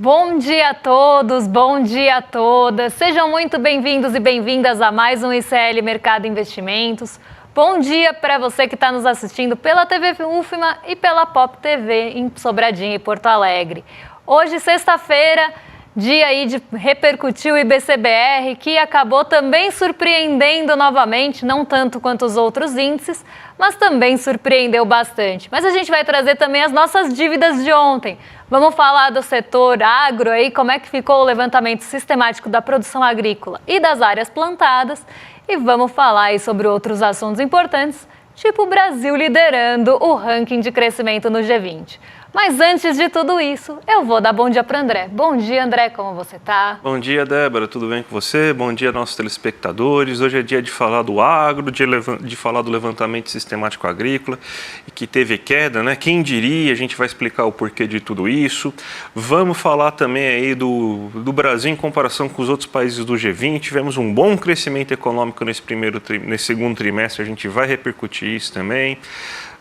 Bom dia a todos, bom dia a todas. Sejam muito bem-vindos e bem-vindas a mais um ICL Mercado Investimentos. Bom dia para você que está nos assistindo pela TV UFMA e pela Pop TV em Sobradinho e Porto Alegre. Hoje, sexta-feira, dia aí de repercutir o IBCBR, que acabou também surpreendendo novamente, não tanto quanto os outros índices, mas também surpreendeu bastante. Mas a gente vai trazer também as nossas dívidas de ontem. Vamos falar do setor agro aí, como é que ficou o levantamento sistemático da produção agrícola e das áreas plantadas. E vamos falar aí sobre outros assuntos importantes, tipo o Brasil liderando o ranking de crescimento no G20. Mas antes de tudo isso, eu vou dar bom dia para o André. Bom dia, André, como você está? Bom dia, Débora, tudo bem com você? Bom dia, nossos telespectadores. Hoje é dia de falar do agro, de falar do levantamento sistemático agrícola, que teve queda, né? Quem diria, a gente vai explicar o porquê de tudo isso. Vamos falar também aí do Brasil em comparação com os outros países do G20. Tivemos um bom crescimento econômico nesse segundo trimestre, a gente vai repercutir isso também.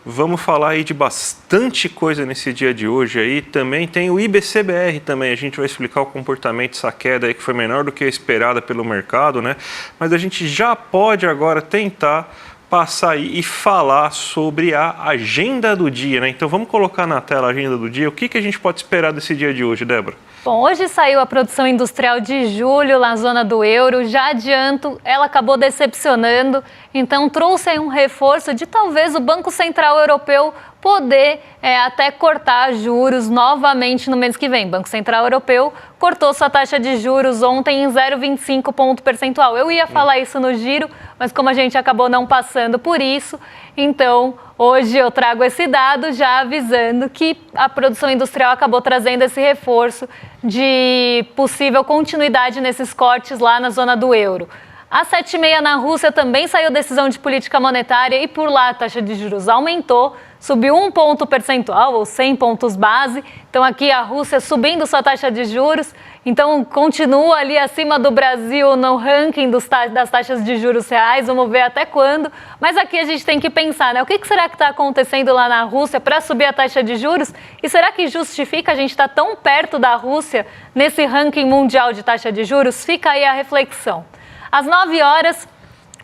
Vamos falar aí de bastante coisa nesse dia de hoje aí. Também tem o IBCBR também. A gente vai explicar o comportamento dessa queda aí que foi menor do que a esperada pelo mercado, né? Mas a gente já pode agora tentar passar aí e falar sobre a agenda do dia, né? Então vamos colocar na tela a agenda do dia. O que a gente pode esperar desse dia de hoje, Débora? Bom, hoje saiu a produção industrial de julho na zona do euro. Já adianto, ela acabou decepcionando, então trouxe aí um reforço de talvez o Banco Central Europeu poder até cortar juros novamente no mês que vem. O Banco Central Europeu cortou sua taxa de juros ontem em 0,25 ponto percentual. Eu ia falar isso no giro, mas como a gente acabou não passando por isso, então hoje eu trago esse dado já avisando que a produção industrial acabou trazendo esse reforço de possível continuidade nesses cortes lá na zona do euro. Às 7h30 na Rússia também saiu decisão de política monetária e por lá a taxa de juros aumentou, subiu 1 ponto percentual ou 100 pontos base. Então aqui a Rússia subindo sua taxa de juros, então continua ali acima do Brasil no ranking das taxas de juros reais, vamos ver até quando. Mas aqui a gente tem que pensar, né? O que será que está acontecendo lá na Rússia para subir a taxa de juros? E será que justifica a gente estar tão perto da Rússia nesse ranking mundial de taxa de juros? Fica aí a reflexão. Às 9 horas,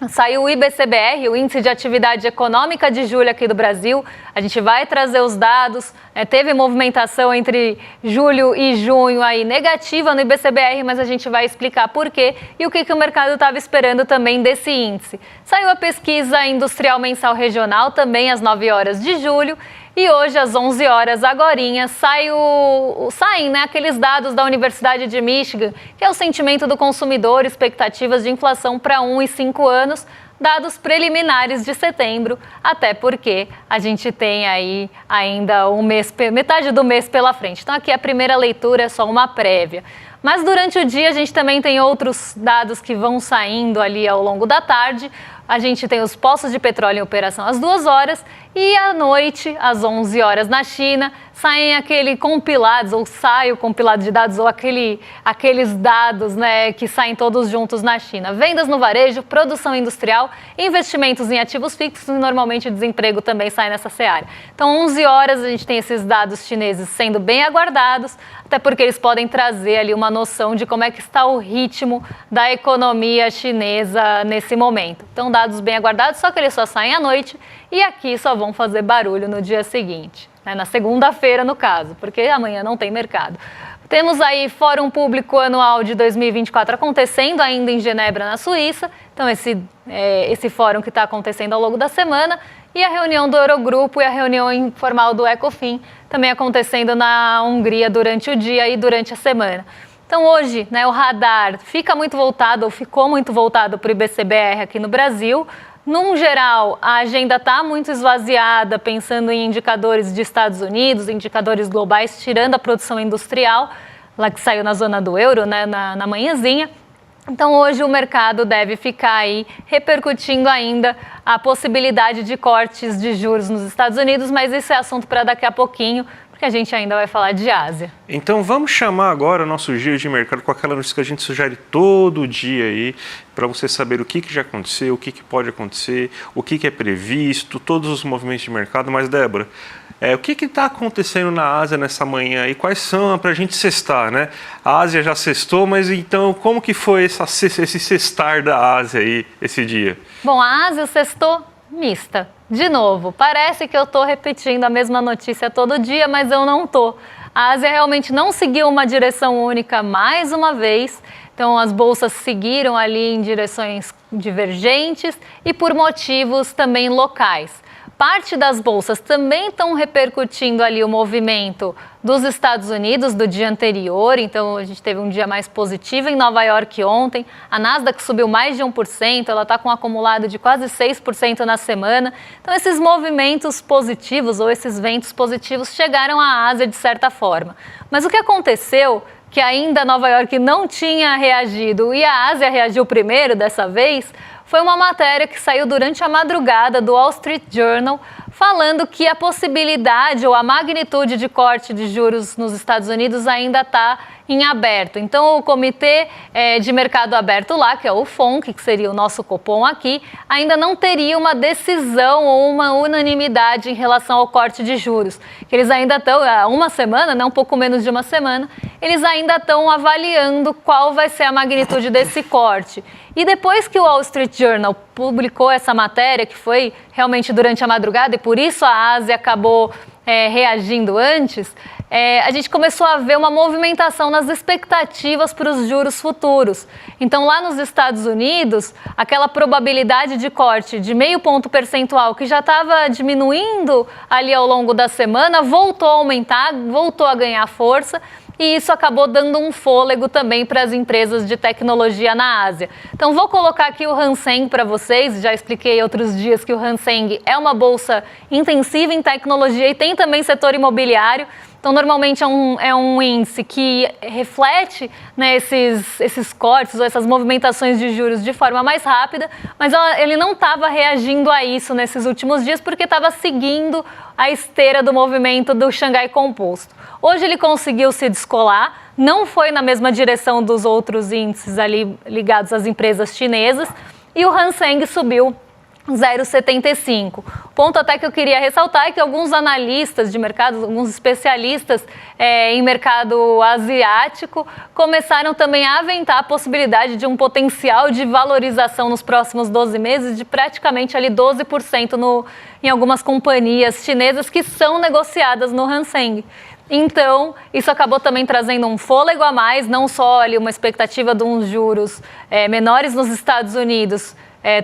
saiu o IBCBR, o Índice de Atividade Econômica de julho aqui do Brasil. A gente vai trazer os dados. Teve movimentação entre julho e junho aí negativa no IBCBR, mas a gente vai explicar por quê e o que o mercado estava esperando também desse índice. Saiu a pesquisa industrial mensal regional também às 9 horas de julho. E hoje, às 11 horas, agorinha, saem né, aqueles dados da Universidade de Michigan, que é o sentimento do consumidor, expectativas de inflação para 1 e 5 anos, dados preliminares de setembro, até porque a gente tem aí ainda metade do mês pela frente. Então, aqui a primeira leitura é só uma prévia. Mas durante o dia a gente também tem outros dados que vão saindo ali ao longo da tarde. A gente tem os poços de petróleo em operação às 2 horas e à noite, às 11 horas na China, saem aquele compilados, ou sai o compilado de dados, ou aqueles dados né, que saem todos juntos na China. Vendas no varejo, produção industrial, investimentos em ativos fixos e normalmente o desemprego também sai nessa seara. Então, 11 horas a gente tem esses dados chineses sendo bem aguardados, até porque eles podem trazer ali uma noção de como é que está o ritmo da economia chinesa nesse momento. Então, dados bem aguardados, só que eles só saem à noite e aqui só vão fazer barulho no dia seguinte, né? Na segunda-feira, no caso, porque amanhã não tem mercado. Temos aí Fórum Público Anual de 2024 acontecendo ainda em Genebra, na Suíça. Então, esse fórum que está acontecendo ao longo da semana. E a reunião do Eurogrupo e a reunião informal do Ecofin também acontecendo na Hungria durante o dia e durante a semana. Então, hoje, né, o radar ficou muito voltado para o IBCBR aqui no Brasil. Num geral, a agenda está muito esvaziada, pensando em indicadores de Estados Unidos, indicadores globais, tirando a produção industrial, lá que saiu na zona do euro, né, na manhãzinha. Então, hoje o mercado deve ficar aí repercutindo ainda a possibilidade de cortes de juros nos Estados Unidos, mas isso é assunto para daqui a pouquinho, porque a gente ainda vai falar de Ásia. Então vamos chamar agora o nosso giro de mercado com aquela notícia que a gente sugere todo dia aí, para você saber o que já aconteceu, o que pode acontecer, o que é previsto, todos os movimentos de mercado. Mas, Débora, O que está acontecendo na Ásia nessa manhã e quais são para a gente sextar, né? A Ásia já sextou, mas então como que foi esse sextar da Ásia aí esse dia? Bom, a Ásia sextou mista. De novo, parece que eu estou repetindo a mesma notícia todo dia, mas eu não estou. A Ásia realmente não seguiu uma direção única mais uma vez. Então, as bolsas seguiram ali em direções divergentes e por motivos também locais. Parte das bolsas também estão repercutindo ali o movimento dos Estados Unidos do dia anterior. Então, a gente teve um dia mais positivo em Nova York ontem. A Nasdaq subiu mais de 1%, ela está com um acumulado de quase 6% na semana. Então, esses movimentos positivos ou esses ventos positivos chegaram à Ásia de certa forma. Mas o que aconteceu, que ainda Nova York não tinha reagido e a Ásia reagiu primeiro dessa vez, foi uma matéria que saiu durante a madrugada do Wall Street Journal, falando que a possibilidade ou a magnitude de corte de juros nos Estados Unidos ainda está em aberto. Então, o Comitê de Mercado Aberto lá, que é o FONC, que seria o nosso Copom aqui, ainda não teria uma decisão ou uma unanimidade em relação ao corte de juros. Que eles ainda estão, há uma semana, né, um pouco menos de uma semana, eles ainda estão avaliando qual vai ser a magnitude desse corte. E depois que o Wall Street Journal publicou essa matéria, que foi realmente durante a madrugada, e por isso a Ásia acabou reagindo antes, a gente começou a ver uma movimentação nas expectativas para os juros futuros. Então, lá nos Estados Unidos, aquela probabilidade de corte de 0,5 ponto percentual, que já estava diminuindo ali ao longo da semana, voltou a aumentar, voltou a ganhar força. E isso acabou dando um fôlego também para as empresas de tecnologia na Ásia. Então, vou colocar aqui o Hang Seng para vocês. Já expliquei outros dias que o Hang Seng é uma bolsa intensiva em tecnologia e tem também setor imobiliário. Então, normalmente é um índice que reflete, né, esses cortes ou essas movimentações de juros de forma mais rápida, mas ele não estava reagindo a isso nesses últimos dias porque estava seguindo a esteira do movimento do Xangai Composto. Hoje ele conseguiu se descolar, não foi na mesma direção dos outros índices ali ligados às empresas chinesas e o Hang Seng subiu 0,75. Ponto até que eu queria ressaltar é que alguns analistas de mercado, alguns especialistas em mercado asiático começaram também a aventar a possibilidade de um potencial de valorização nos próximos 12 meses de praticamente ali 12% em algumas companhias chinesas que são negociadas no Hang Seng. Então, isso acabou também trazendo um fôlego a mais, não só ali uma expectativa de uns juros menores nos Estados Unidos,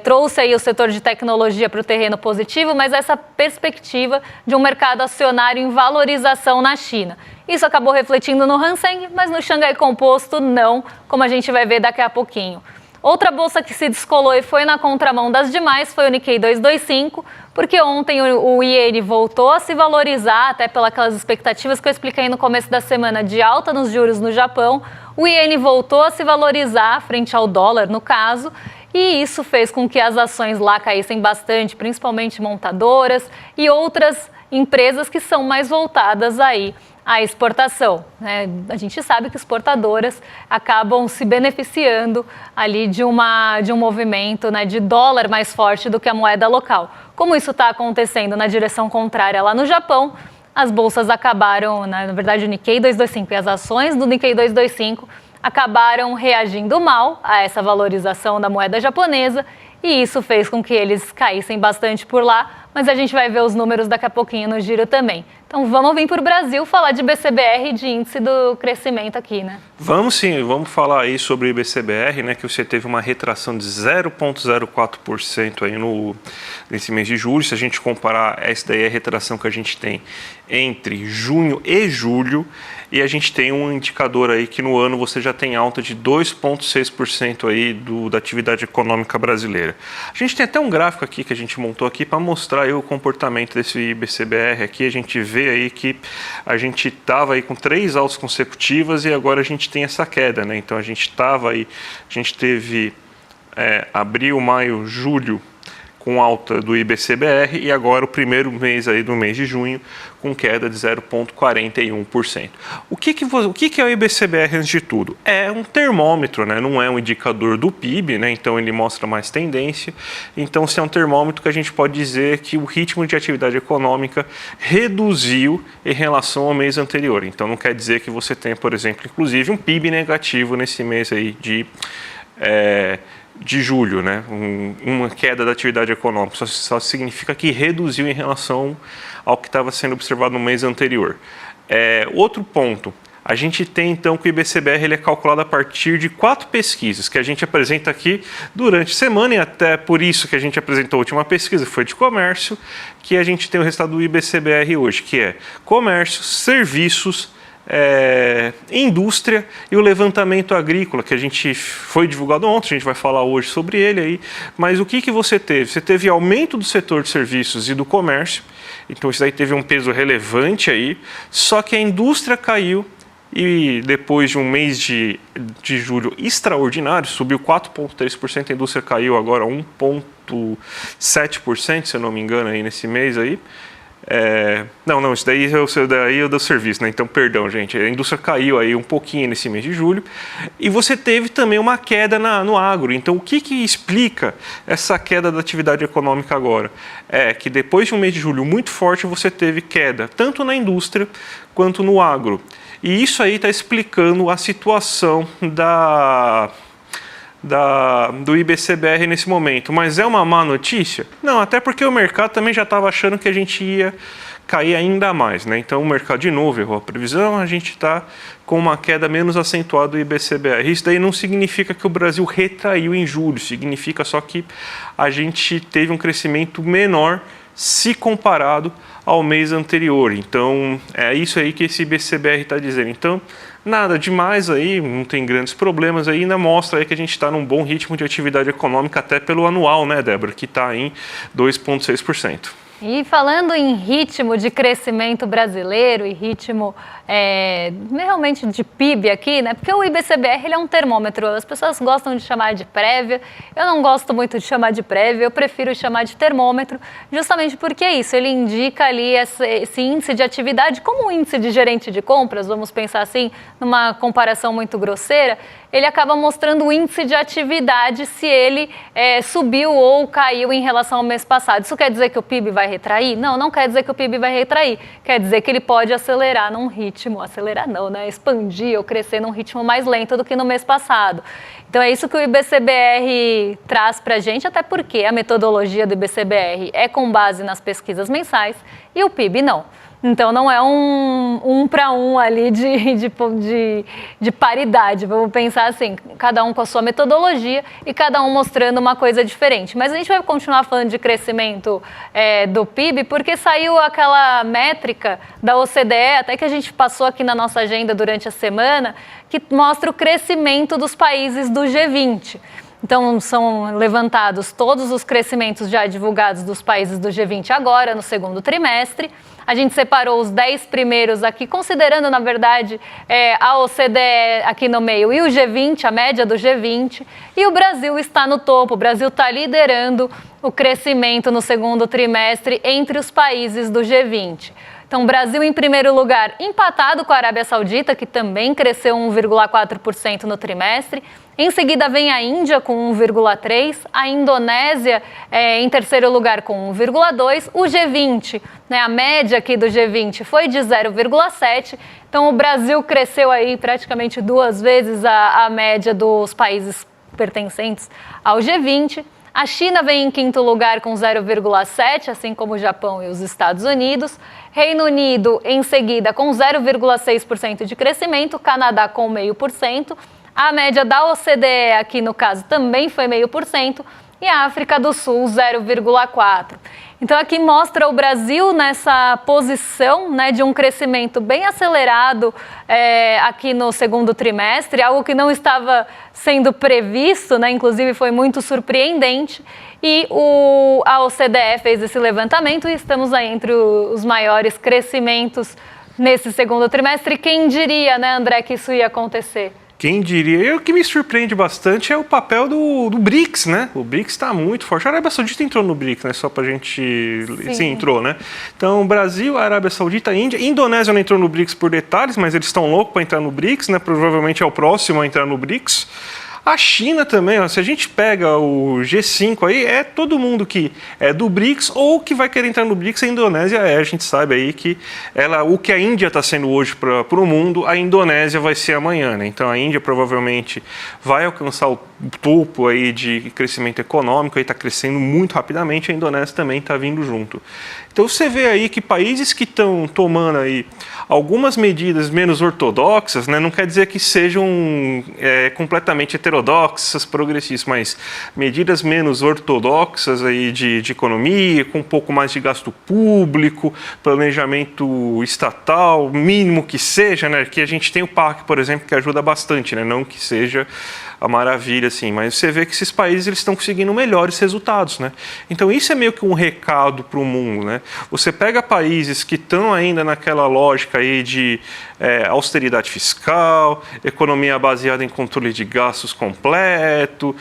trouxe aí o setor de tecnologia para o terreno positivo, mas essa perspectiva de um mercado acionário em valorização na China. Isso acabou refletindo no Hang Seng, mas no Xangai Composto não, como a gente vai ver daqui a pouquinho. Outra bolsa que se descolou e foi na contramão das demais foi o Nikkei 225, porque ontem o iene voltou a se valorizar, até pelas expectativas que eu expliquei no começo da semana de alta nos juros no Japão. O iene voltou a se valorizar frente ao dólar, no caso, e isso fez com que as ações lá caíssem bastante, principalmente montadoras e outras empresas que são mais voltadas aí à exportação, né? A gente sabe que exportadoras acabam se beneficiando ali de um movimento, né, de dólar mais forte do que a moeda local. Como isso está acontecendo na direção contrária lá no Japão, as bolsas acabaram, na verdade o Nikkei 225 e as ações do Nikkei 225 acabaram reagindo mal a essa valorização da moeda japonesa e isso fez com que eles caíssem bastante por lá, mas a gente vai ver os números daqui a pouquinho no giro também. Então vamos vir para o Brasil falar de BCBR e de índice do crescimento aqui, né? Vamos sim, vamos falar aí sobre o IBCBR, né, que você teve uma retração de 0,04% aí nesse mês de julho. Se a gente comparar, essa daí é a retração que a gente tem entre junho e julho, e a gente tem um indicador aí que no ano você já tem alta de 2,6% aí da atividade econômica brasileira. A gente tem até um gráfico aqui que a gente montou aqui para mostrar aí o comportamento desse IBCBR aqui. A gente vê aí que a gente estava aí com 3 altas consecutivas e agora a gente tem essa queda, né? Então a gente teve abril, maio, julho com alta do IBCBR e agora o primeiro mês aí do mês de junho com queda de 0,41%. O que é o IBCBR antes de tudo? É um termômetro, né? Não é um indicador do PIB, né? Então ele mostra mais tendência. Então se é um termômetro que a gente pode dizer que o ritmo de atividade econômica reduziu em relação ao mês anterior. Então não quer dizer que você tenha, por exemplo, inclusive um PIB negativo nesse mês aí de julho, né? Uma queda da atividade econômica, só significa que reduziu em relação ao que estava sendo observado no mês anterior. Outro ponto, a gente tem então que o IBCBR ele é calculado a partir de 4 pesquisas que a gente apresenta aqui durante a semana e até por isso que a gente apresentou a última pesquisa, foi de comércio, que a gente tem o resultado do IBCBR hoje, que é comércio, serviços, indústria e o levantamento agrícola, que a gente foi divulgado ontem, a gente vai falar hoje sobre ele aí, mas o que você teve? Você teve aumento do setor de serviços e do comércio, então isso aí teve um peso relevante aí, só que a indústria caiu e depois de um mês de julho extraordinário, subiu 4,3%, a indústria caiu agora 1,7%, se eu não me engano, aí nesse mês aí. Não, isso daí é o do serviço, né? Então, perdão, gente. A indústria caiu aí um pouquinho nesse mês de julho e você teve também uma queda no agro. Então, o que explica essa queda da atividade econômica agora? É que depois de um mês de julho muito forte, você teve queda tanto na indústria quanto no agro. E isso aí está explicando a situação do IBCBR nesse momento, mas é uma má notícia? Não, até porque o mercado também já estava achando que a gente ia cair ainda mais, né? Então o mercado de novo errou a previsão, a gente está com uma queda menos acentuada do IBCBR. Isso daí não significa que o Brasil retraiu em julho, significa só que a gente teve um crescimento menor se comparado ao mês anterior. Então é isso aí que esse IBCBR está dizendo. Então nada demais aí, não tem grandes problemas aí, ainda mostra aí que a gente está num bom ritmo de atividade econômica até pelo anual, né, Débora, que está em 2,6%. E falando em ritmo de crescimento brasileiro e ritmo realmente de PIB aqui, né? Porque o IBCBR ele é um termômetro, as pessoas gostam de chamar de prévia, eu não gosto muito de chamar de prévia, eu prefiro chamar de termômetro, justamente porque é isso, ele indica ali esse índice de atividade, como um índice de gerente de compras, vamos pensar assim, numa comparação muito grosseira, ele acaba mostrando o índice de atividade se ele subiu ou caiu em relação ao mês passado. Isso quer dizer que o PIB vai retrair? Não, não quer dizer que o PIB vai retrair. Quer dizer que ele pode acelerar num ritmo, acelerar não, né? Expandir ou crescer num ritmo mais lento do que no mês passado. Então é isso que o IBCBR traz para a gente, até porque a metodologia do IBCBR é com base nas pesquisas mensais e o PIB não. Então não é um para um ali de paridade, vamos pensar assim, cada um com a sua metodologia e cada um mostrando uma coisa diferente. Mas a gente vai continuar falando de crescimento do PIB, porque saiu aquela métrica da OCDE, até que a gente passou aqui na nossa agenda durante a semana, que mostra o crescimento dos países do G20. Então, são levantados todos os crescimentos já divulgados dos países do G20 agora, no segundo trimestre. A gente separou os 10 primeiros aqui, considerando, na verdade, a OCDE aqui no meio e o G20, a média do G20. E o Brasil está no topo, o Brasil está liderando o crescimento no segundo trimestre entre os países do G20. Então, Brasil em primeiro lugar, empatado com a Arábia Saudita, que também cresceu 1,4% no trimestre. Em seguida vem a Índia com 1,3%, a Indonésia em terceiro lugar com 1,2%, o G20, né, a média aqui do G20 foi de 0,7%, então o Brasil cresceu aí praticamente 2 vezes a média dos países pertencentes ao G20. A China vem em quinto lugar com 0,7%, assim como o Japão e os Estados Unidos. Reino Unido em seguida com 0,6% de crescimento, Canadá com 0,5%. A média da OCDE aqui no caso também foi 0,5% e a África do Sul 0,4%. Então aqui mostra o Brasil nessa posição, né, de um crescimento bem acelerado aqui no segundo trimestre, algo que não estava sendo previsto, né, inclusive foi muito surpreendente. E a OCDE fez esse levantamento e estamos aí entre os maiores crescimentos nesse segundo trimestre. Quem diria, né, André, que isso ia acontecer? Quem diria? E o que me surpreende bastante é o papel do BRICS, né? O BRICS está muito forte. A Arábia Saudita entrou no BRICS, né? Só para a gente... Sim, entrou, né? Então, Brasil, Arábia Saudita, Índia. Indonésia não entrou no BRICS por detalhes, mas eles estão loucos para entrar no BRICS, né? Provavelmente é o próximo a entrar no BRICS. A China também, ó, se a gente pega o G5 aí, é todo mundo que é do BRICS ou que vai querer entrar no BRICS. A Indonésia a gente sabe aí que o que a Índia está sendo hoje para o mundo, a Indonésia vai ser amanhã, né? Então a Índia provavelmente vai alcançar o topo aí de crescimento econômico, aí está crescendo muito rapidamente, a Indonésia também está vindo junto. Então você vê aí que países que estão tomando aí algumas medidas menos ortodoxas, né, não quer dizer que sejam completamente heterodoxas, progressistas, mas medidas menos ortodoxas aí de economia, com um pouco mais de gasto público, planejamento estatal, mínimo que seja, né, que a gente tem o PAC, por exemplo, que ajuda bastante, né, não que seja a maravilha, assim, mas você vê que esses países eles estão conseguindo melhores resultados, né? Então isso é meio que um recado para o mundo, né? Você pega países que estão ainda naquela lógica aí de austeridade fiscal, economia baseada em controle de gastos completo,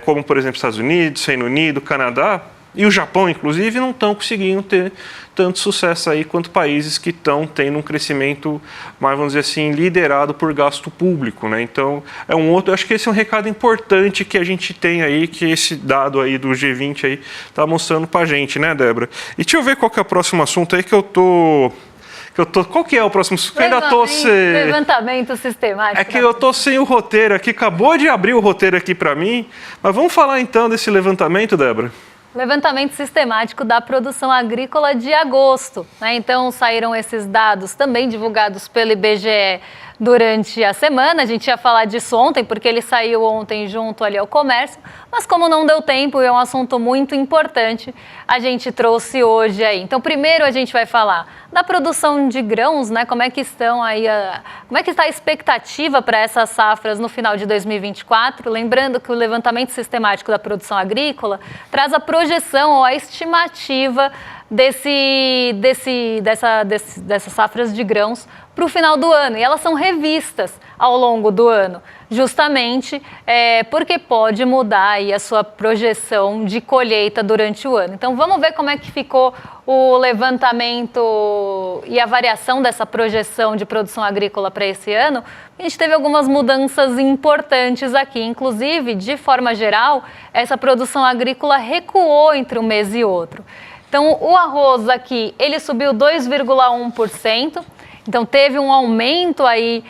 como por exemplo Estados Unidos, Reino Unido, Canadá e o Japão, inclusive, não estão conseguindo ter tanto sucesso aí quanto países que estão tendo um crescimento, mais vamos dizer assim, liderado por gasto público, né? Então, acho que esse é um recado importante que a gente tem aí, que esse dado aí do G20 aí está mostrando para a gente, né, Débora? E deixa eu ver qual que é o próximo assunto aí qual que é o próximo? Levantamento sistemático. É que eu tô sem o roteiro aqui, acabou de abrir o roteiro aqui para mim, mas vamos falar então desse levantamento, Débora? Levantamento sistemático da produção agrícola de agosto, né? Então saíram esses dados também divulgados pelo IBGE durante a semana. A gente ia falar disso ontem, porque ele saiu ontem junto ali ao comércio, mas como não deu tempo e é um assunto muito importante, a gente trouxe hoje aí. Então primeiro a gente vai falar da produção de grãos, né? Como é que estão aí como é que está a expectativa para essas safras no final de 2024? Lembrando que o levantamento sistemático da produção agrícola traz a projeção ou a estimativa dessas safras de grãos para o final do ano. E elas são revistas ao longo do ano, justamente porque pode mudar aí a sua projeção de colheita durante o ano. Então vamos ver como é que ficou o levantamento e a variação dessa projeção de produção agrícola para esse ano. A gente teve algumas mudanças importantes aqui, inclusive, de forma geral, essa produção agrícola recuou entre um mês e outro. Então, o arroz aqui, ele subiu 2,1%, então teve um aumento aí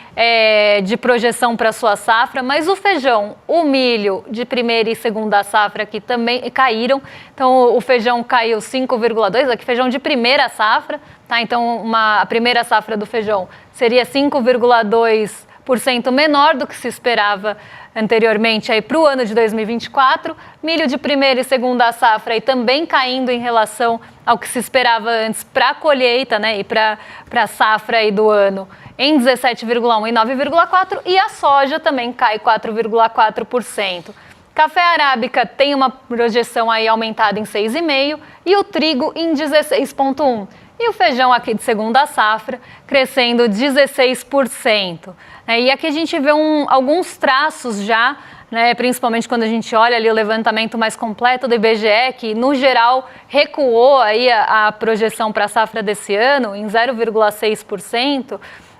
de projeção para a sua safra, mas o feijão, o milho de primeira e segunda safra aqui também caíram, então o feijão caiu 5,2%, aqui feijão de primeira safra, tá? Então a primeira safra do feijão seria 5,2% menor do que se esperava anteriormente para o ano de 2024. Milho de primeira e segunda safra aí também caindo em relação ao que se esperava antes para a colheita, né, e para a safra aí do ano em 17,1% e 9,4%, e a soja também cai 4,4%. Café arábica tem uma projeção aí aumentada em 6,5% e o trigo em 16,1%. E o feijão aqui de segunda safra crescendo 16%. E aqui a gente vê alguns traços já, né, principalmente quando a gente olha ali o levantamento mais completo do IBGE, que no geral recuou aí a projeção para a safra desse ano em 0,6%.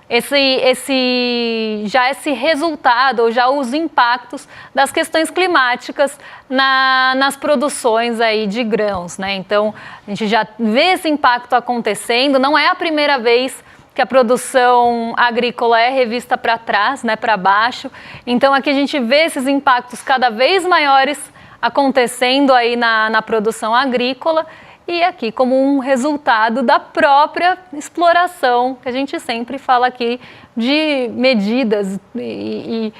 Esse resultado, ou já os impactos das questões climáticas nas produções aí de grãos, né? Então, a gente já vê esse impacto acontecendo, não é a primeira vez que a produção agrícola é revista para trás, né, para baixo. Então, aqui a gente vê esses impactos cada vez maiores acontecendo aí na produção agrícola, e aqui como um resultado da própria exploração, que a gente sempre fala aqui de medidas e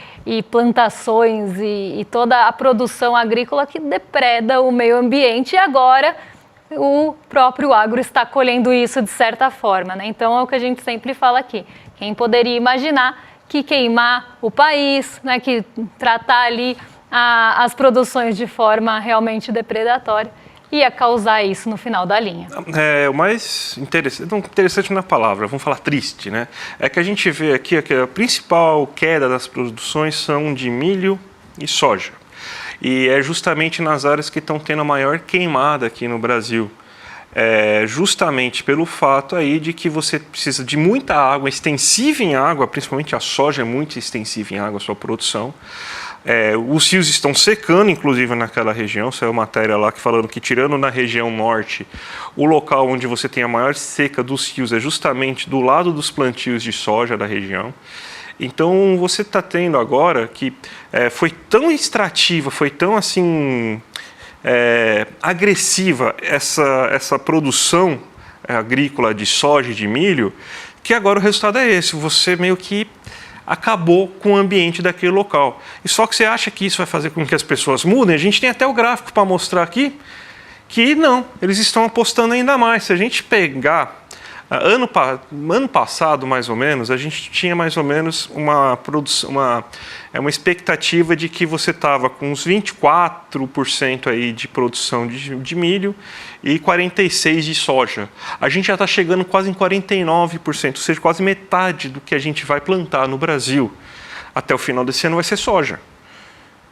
plantações e toda a produção agrícola que depreda o meio ambiente, e agora o próprio agro está colhendo isso de certa forma, né? Então é o que a gente sempre fala aqui. Quem poderia imaginar que queimar o país, né, que tratar ali as produções de forma realmente depredatória, ia causar isso no final da linha. O mais interessante na palavra, vamos falar triste, né? É que a gente vê aqui que a principal queda das produções são de milho e soja. E é justamente nas áreas que estão tendo a maior queimada aqui no Brasil. Justamente pelo fato aí de que você precisa de muita água, extensiva em água, principalmente a soja é muito extensiva em água, a sua produção. Os rios estão secando, inclusive, naquela região. Saiu matéria lá falando que, tirando na região norte, o local onde você tem a maior seca dos rios é justamente do lado dos plantios de soja da região. Então, você está tendo agora que foi tão extrativa, foi tão assim agressiva essa produção agrícola de soja e de milho, que agora o resultado é esse. Você meio que acabou com o ambiente daquele local. E só que você acha que isso vai fazer com que as pessoas mudem? A gente tem até o gráfico para mostrar aqui que não, eles estão apostando ainda mais. Se a gente pegar ano passado, mais ou menos, a gente tinha mais ou menos uma expectativa de que você estava com uns 24% aí de produção de milho e 46% de soja. A gente já está chegando quase em 49%, ou seja, quase metade do que a gente vai plantar no Brasil até o final desse ano vai ser soja.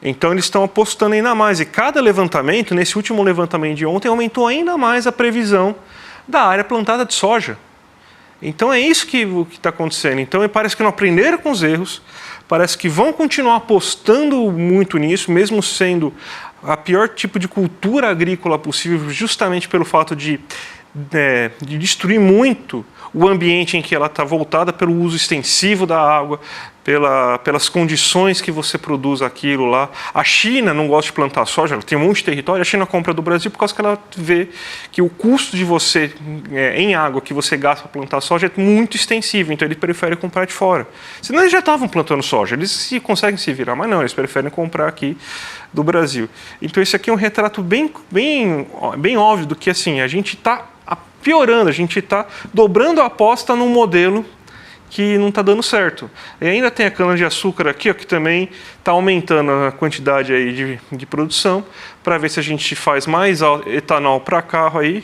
Então eles estão apostando ainda mais. E cada levantamento, nesse último levantamento de ontem, aumentou ainda mais a previsão da área plantada de soja. Então é isso que está acontecendo. Então parece que não aprenderam com os erros, parece que vão continuar apostando muito nisso, mesmo sendo a pior tipo de cultura agrícola possível, justamente pelo fato de destruir muito o ambiente em que ela está voltada pelo uso extensivo da água, pelas condições que você produz aquilo lá. A China não gosta de plantar soja, ela tem um monte de território, a China compra do Brasil por causa que ela vê que o custo de você, em água, que você gasta para plantar soja é muito extensivo, então eles preferem comprar de fora. Senão eles já estavam plantando soja, eles conseguem se virar, mas não, eles preferem comprar aqui do Brasil. Então esse aqui é um retrato bem óbvio do que assim, a gente está piorando, a gente está dobrando a aposta num modelo que não está dando certo. E ainda tem a cana-de-açúcar aqui, ó, que também está aumentando a quantidade aí de produção, para ver se a gente faz mais etanol para carro aí.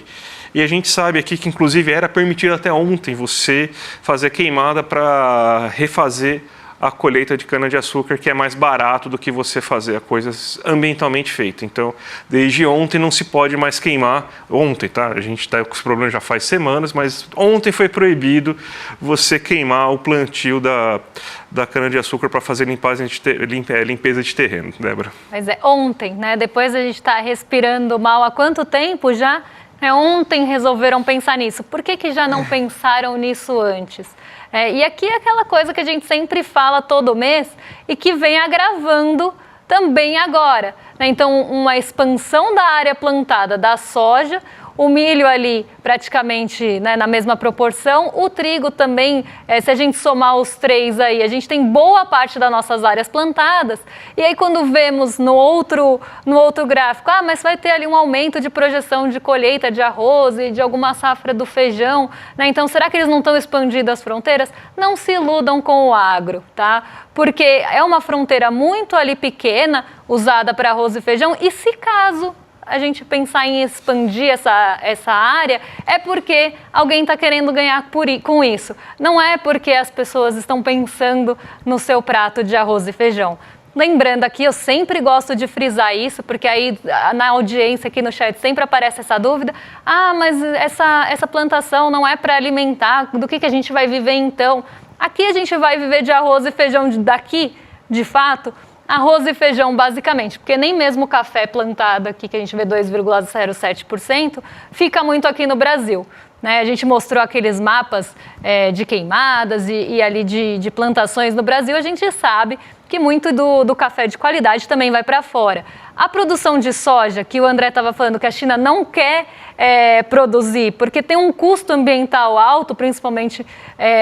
E a gente sabe aqui que, inclusive, era permitido até ontem você fazer queimada para refazer a colheita de cana-de-açúcar, que é mais barato do que você fazer a coisa ambientalmente feita. Então, desde ontem não se pode mais queimar. Ontem, tá? A gente está com esse problema já faz semanas, mas ontem foi proibido você queimar o plantio da cana-de-açúcar para fazer limpeza de terreno, Débora. Mas ontem, né? Depois a gente está respirando mal há quanto tempo já? Ontem resolveram pensar nisso. Por que já não pensaram nisso antes? E aqui é aquela coisa que a gente sempre fala todo mês e que vem agravando também agora. Então, uma expansão da área plantada da soja, o milho ali praticamente, né, na mesma proporção, o trigo também, se a gente somar os três aí, a gente tem boa parte das nossas áreas plantadas. E aí quando vemos no outro gráfico, mas vai ter ali um aumento de projeção de colheita de arroz e de alguma safra do feijão, né? Então será que eles não estão expandindo as fronteiras? Não se iludam com o agro, tá? Porque é uma fronteira muito ali pequena, usada para arroz e feijão, e se caso a gente pensar em expandir essa área, é porque alguém está querendo ganhar com isso. Não é porque as pessoas estão pensando no seu prato de arroz e feijão. Lembrando aqui, eu sempre gosto de frisar isso, porque aí na audiência aqui no chat sempre aparece essa dúvida. Mas essa plantação não é para alimentar, do que a gente vai viver então? Aqui a gente vai viver de arroz e feijão daqui, de fato, arroz e feijão, basicamente, porque nem mesmo o café plantado aqui, que a gente vê 2,07%, fica muito aqui no Brasil. Né? A gente mostrou aqueles mapas de queimadas e ali de plantações no Brasil, a gente sabe que muito do café de qualidade também vai para fora. A produção de soja, que o André estava falando que a China não quer produzir, porque tem um custo ambiental alto, principalmente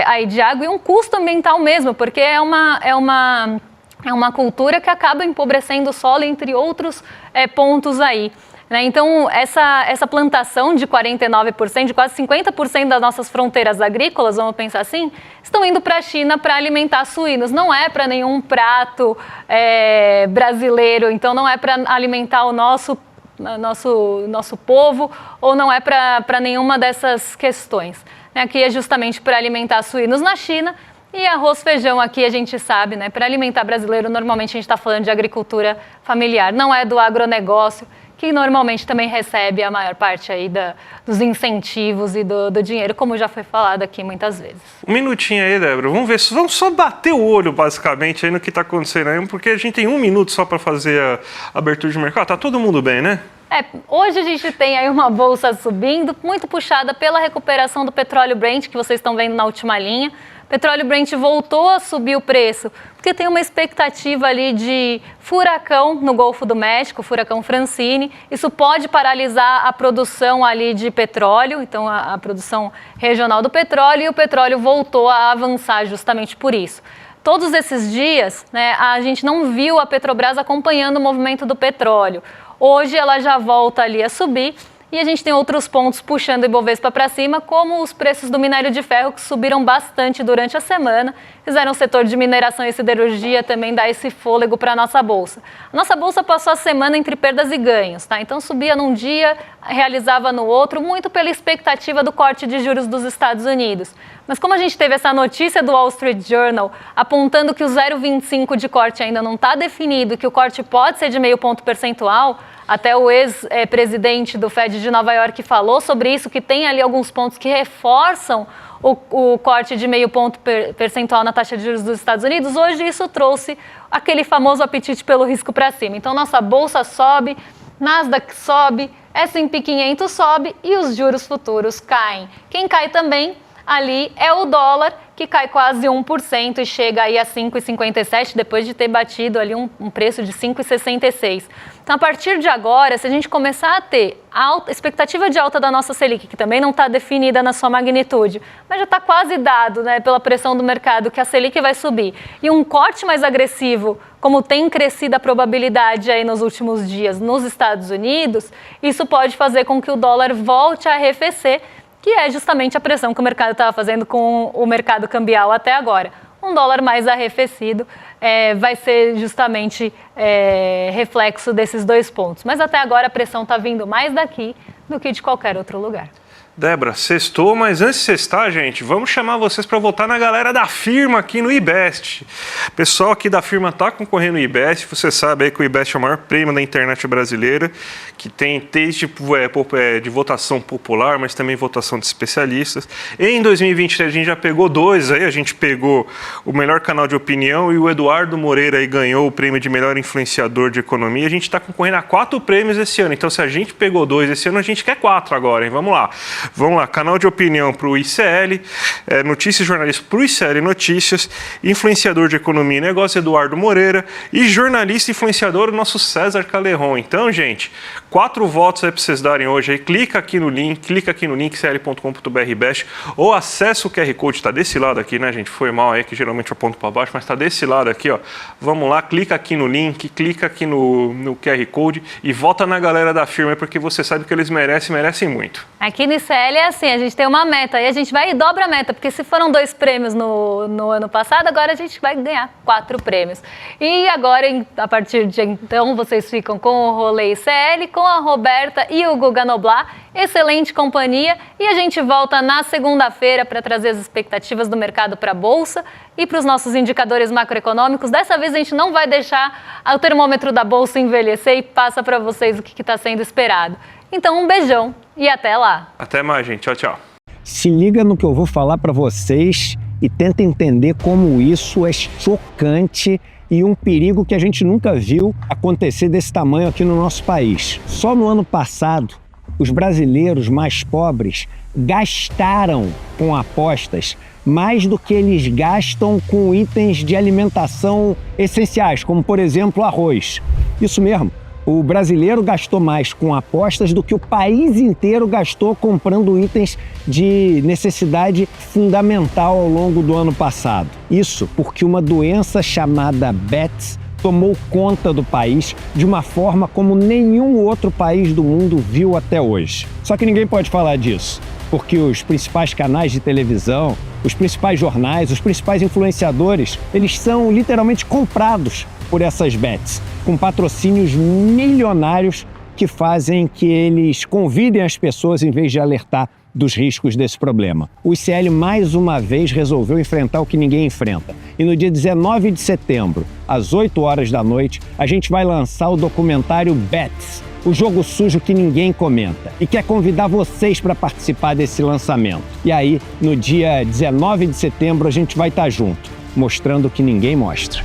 aí de água, e um custo ambiental mesmo, porque é uma cultura que acaba empobrecendo o solo, entre outros pontos aí. Né? Então, essa plantação de 49%, de quase 50% das nossas fronteiras agrícolas, vamos pensar assim, estão indo para a China para alimentar suínos. Não é para nenhum prato brasileiro, então não é para alimentar o nosso nosso povo ou não é para nenhuma dessas questões. Aqui é justamente para alimentar suínos na China. E arroz, feijão aqui a gente sabe, né? Para alimentar brasileiro, normalmente a gente está falando de agricultura familiar, não é do agronegócio, que normalmente também recebe a maior parte aí dos incentivos e do dinheiro, como já foi falado aqui muitas vezes. Um minutinho aí, Débora, vamos só bater o olho basicamente aí no que está acontecendo aí, porque a gente tem 1 minuto só para fazer a abertura de mercado. Tá todo mundo bem, né? Hoje a gente tem aí uma bolsa subindo, muito puxada pela recuperação do petróleo Brent, que vocês estão vendo na última linha. Petróleo Brent voltou a subir o preço, porque tem uma expectativa ali de furacão no Golfo do México, furacão Francine. Isso pode paralisar a produção ali de petróleo, então a produção regional do petróleo, e o petróleo voltou a avançar justamente por isso. Todos esses dias, né, a gente não viu a Petrobras acompanhando o movimento do petróleo. Hoje ela já volta ali a subir. E a gente tem outros pontos puxando o Ibovespa para cima, como os preços do minério de ferro, que subiram bastante durante a semana. Fizeram o setor de mineração e siderurgia também dar esse fôlego para a nossa Bolsa. A nossa Bolsa passou a semana entre perdas e ganhos, tá? Então subia num dia, realizava no outro, muito pela expectativa do corte de juros dos Estados Unidos. Mas como a gente teve essa notícia do Wall Street Journal apontando que o 0,25 de corte ainda não está definido, que o corte pode ser de 0,5 ponto percentual, até o ex-presidente do Fed de Nova York falou sobre isso, que tem ali alguns pontos que reforçam o corte de 0,5 ponto percentual na taxa de juros dos Estados Unidos. Hoje isso trouxe aquele famoso apetite pelo risco para cima. Então nossa Bolsa sobe, Nasdaq sobe, S&P 500 sobe e os juros futuros caem. Quem cai também ali é o dólar, que cai quase 1% e chega aí a 5,57, depois de ter batido ali um preço de 5,66. Então, a partir de agora, se a gente começar a ter expectativa de alta da nossa Selic, que também não está definida na sua magnitude, mas já está quase dado, né, pela pressão do mercado, que a Selic vai subir, e um corte mais agressivo, como tem crescido a probabilidade aí nos últimos dias nos Estados Unidos, isso pode fazer com que o dólar volte a arrefecer, que é justamente a pressão que o mercado estava fazendo com o mercado cambial até agora. Um dólar mais arrefecido vai ser justamente reflexo desses dois pontos. Mas até agora a pressão está vindo mais daqui do que de qualquer outro lugar. Débora, sextou, mas antes de sextar, gente, vamos chamar vocês para votar na galera da firma aqui no IBEST. O pessoal aqui da firma está concorrendo no IBEST, você sabe aí que o IBEST é o maior prêmio da internet brasileira, que tem desde de votação popular, mas também votação de especialistas. Em 2023 a gente já pegou 2 aí, a gente pegou o melhor canal de opinião e o Eduardo Moreira aí ganhou o prêmio de melhor influenciador de economia. A gente está concorrendo a 4 prêmios esse ano, então se a gente pegou 2 esse ano, a gente quer 4 agora, hein? Vamos lá. Vamos lá, canal de opinião para o ICL, notícias jornalistas para o ICL Notícias, influenciador de economia e negócio, Eduardo Moreira, e jornalista e influenciador, o nosso César Caleron. Então, gente, 4 votos aí para vocês darem hoje aí. Clica aqui no link cl.com.br/best, ou acessa o QR Code, está desse lado aqui, né, gente? Foi mal aí, que geralmente eu aponto para baixo, mas está desse lado aqui, ó. Vamos lá, clica aqui no link, clica aqui no QR Code e vota na galera da firma, porque você sabe que eles merecem muito. Aqui no ICL é assim, a gente tem uma meta e a gente vai e dobra a meta, porque se foram 2 prêmios no ano passado, agora a gente vai ganhar 4 prêmios. E agora, a partir de então, vocês ficam com o Rolê ICL, com a Roberta e o Guga Noblar, excelente companhia, e a gente volta na segunda-feira para trazer as expectativas do mercado para a Bolsa e para os nossos indicadores macroeconômicos. Dessa vez a gente não vai deixar o termômetro da Bolsa envelhecer e passa para vocês o que está sendo esperado. Então, um beijão e até lá. Até mais, gente. Tchau, tchau. Se liga no que eu vou falar para vocês e tenta entender como isso é chocante e um perigo que a gente nunca viu acontecer desse tamanho aqui no nosso país. Só no ano passado, os brasileiros mais pobres gastaram com apostas mais do que eles gastam com itens de alimentação essenciais, como, por exemplo, arroz. Isso mesmo. O brasileiro gastou mais com apostas do que o país inteiro gastou comprando itens de necessidade fundamental ao longo do ano passado. Isso porque uma doença chamada Bets tomou conta do país de uma forma como nenhum outro país do mundo viu até hoje. Só que ninguém pode falar disso, porque os principais canais de televisão, os principais jornais, os principais influenciadores, eles são literalmente comprados por essas bets, com patrocínios milionários que fazem que eles convidem as pessoas em vez de alertar dos riscos desse problema. O ICL mais uma vez resolveu enfrentar o que ninguém enfrenta. E no dia 19 de setembro, às 8 horas da noite, a gente vai lançar o documentário Bets, o jogo sujo que ninguém comenta. E quer convidar vocês para participar desse lançamento. E aí, no dia 19 de setembro, a gente vai estar junto, mostrando o que ninguém mostra.